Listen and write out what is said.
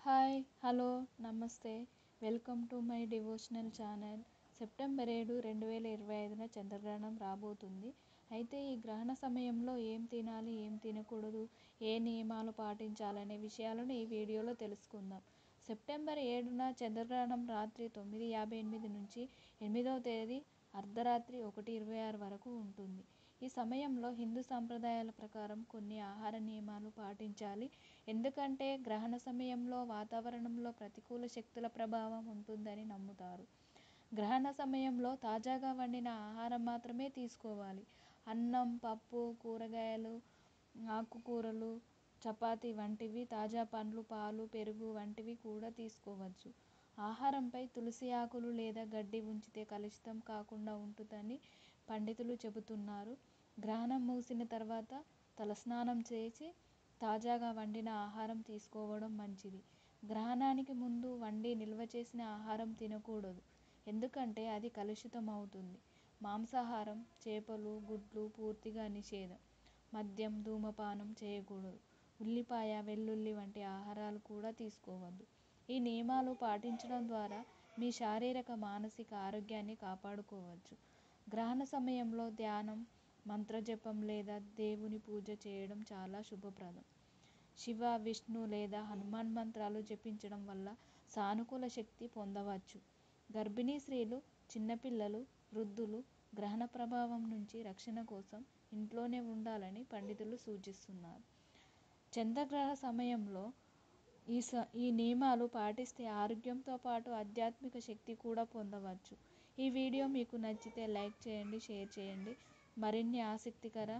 Hi, hello, నమస్తే. Welcome to my devotional channel. September 7, 2025న చంద్రగ్రహణం రాబోతుంది. అయితే ఈ గ్రహణ సమయంలో ఏం తినాలి, ఏం తినకూడదు, ఏ నియమాలు పాటించాలనే విషయాలను ఈ వీడియోలో తెలుసుకుందాం. సెప్టెంబర్ 7న చంద్రగ్రహణం రాత్రి 9:58 నుంచి 8వ తేదీ అర్ధరాత్రి 1:26 వరకు ఉంటుంది. ఈ సమయంలో హిందూ సంప్రదాయాల ప్రకారం కొన్ని ఆహార నియమాలు పాటించాలి. ఎందుకంటే గ్రహణ సమయంలో వాతావరణంలో ప్రతికూల శక్తుల ప్రభావం ఉంటుందని నమ్ముతారు. గ్రహణ సమయంలో తాజాగా వండిన ఆహారం మాత్రమే తీసుకోవాలి. అన్నం, పప్పు, కూరగాయలు, ఆకుకూరలు, చపాతీ వంటివి, తాజా పండ్లు, పాలు, పెరుగు వంటివి కూడా తీసుకోవచ్చు. ఆహారంపై తులసి ఆకులు లేదా గడ్డి ఉంచితే కలుషితం కాకుండా ఉంటుందని పండితులు చెబుతున్నారు. గ్రహణం ముగిసిన తర్వాత తలస్నానం చేసి తాజాగా వండిన ఆహారం తీసుకోవడం మంచిది. గ్రహణానికి ముందు వండి నిల్వ చేసిన ఆహారం తినకూడదు. ఎందుకంటే అది కలుషితం అవుతుంది. మాంసాహారం, చేపలు, గుడ్లు పూర్తిగా నిషేధం. మద్యం, ధూమపానం చేయకూడదు. ఉల్లిపాయ, వెల్లుల్లి వంటి ఆహారాలు కూడా తీసుకోవద్దు. ఈ నియమాలు పాటించడం ద్వారా మీ శారీరక, మానసిక ఆరోగ్యాన్ని కాపాడుకోవచ్చు. గ్రహణ సమయంలో ధ్యానం, మంత్రజపం లేదా దేవుని పూజ చేయడం చాలా శుభప్రదం. శివ, విష్ణు లేదా హనుమాన్ మంత్రాలు జపించడం వల్ల సానుకూల శక్తి పొందవచ్చు. గర్భిణీ స్త్రీలు, చిన్నపిల్లలు, వృద్ధులు గ్రహణ ప్రభావం నుంచి రక్షణ కోసం ఇంట్లోనే ఉండాలని పండితులు సూచిస్తున్నారు. చంద్రగ్రహణ సమయంలో ఈ నియమాలు పాటిస్తే ఆరోగ్యంతో పాటు ఆధ్యాత్మిక శక్తి కూడా పొందవచ్చు. ఈ వీడియో మీకు నచ్చితే లైక్ చేయండి, షేర్ చేయండి. మరిన్ని ఆసక్తికర